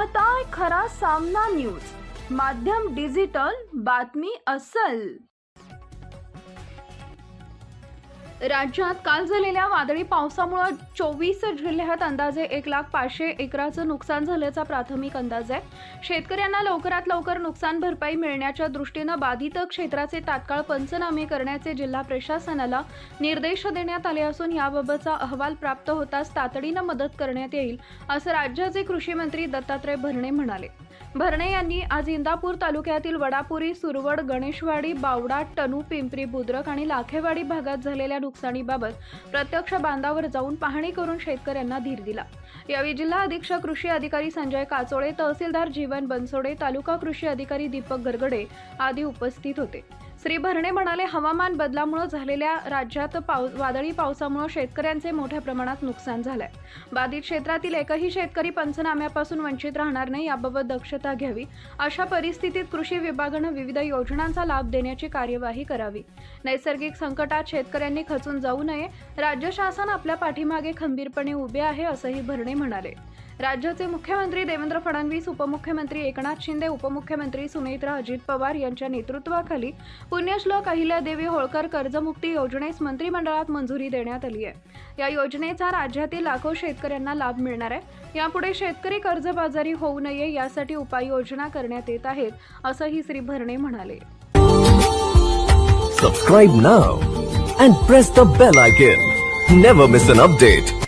पाहताय खरा सामना न्यूज, माध्यम डिजिटल, बातमी अस्सल। राज्यात काल झालेल्या वादळी पावसामुळे 24 जिल्ह्यात अंदाजे 1,05,000 एकराचं नुकसान झाल्याचा प्राथमिक अंदाज आहे। शेतकऱ्यांना लवकरात लवकर नुकसान भरपाई मिळण्याच्या दृष्टीने बाधित क्षेत्राचे तात्काळ पंचनामे करण्याचे जिल्हा प्रशासनाला निर्देश देण्यात आले असून याबाबतचा अहवाल प्राप्त होताच तातडीने मदत करण्यात येईल, असं राज्याचे कृषी मंत्री दत्तात्रय भरणे म्हणाले। भरणे यांनी आज इंदापूर तालुक्यातील वडापुरी, सुरवड, गणेशवाडी, बावडा, टणू, पिंपरी बुद्रक आणि लाखेवाडी भागात झालेल्या नुकसानीबाबत प्रत्यक्ष बांधावर जाऊन पाहणी करून शेतकऱ्यांना धीर दिला। यावेळी जिल्हा अधीक्षक कृषी अधिकारी संजय काचोळे, तहसीलदार जीवन बनसोडे, तालुका कृषी अधिकारी दीपक गरगडे आदी उपस्थित होते। श्री भरणे म्हणाले, हवामान बदलामुळे झालेल्या राज्यात वादळी पावसामुळे शेतकऱ्यांचे मोठ्या प्रमाणात नुकसान झाले। बाधित क्षेत्रातील एकही शेतकरी पंचनाम्यापासून वंचित राहणार नाही याबाबत दक्षता घ्यावी। अशा परिस्थितीत कृषी विभागाने विविध योजनांचा लाभ देण्याची कार्यवाही करावी। नैसर्गिक संकटात शेतकऱ्यांनी खचून जाऊ नये, राज्य शासन आपल्या पाठीमागे खंबीरपणे उभे आहे, असंही भरणे म्हणाले। राज्याचे मुख्यमंत्री देवेंद्र फडणवीस, उपमुख्यमंत्री एकनाथ शिंदे, उपमुख्यमंत्री सुनेत्रा अजित पवार यांच्या नेतृत्वाखाली पुण्यश्लोक अहिल्यादेवी होळकर कर्जमुक्ती योजनेस मंत्रिमंडळात मंजुरी देण्यात आली आहे। या योजनेचा राज्यातील लाखो शेतकऱ्यांना लाभ मिळणार आहे। यापुढे शेतकरी कर्जबाजारी होऊ नये यासाठी उपाययोजना करण्यात येत आहेत, असंही श्री भरणे म्हणाले। Subscribe now and press the bell icon. Never miss an update.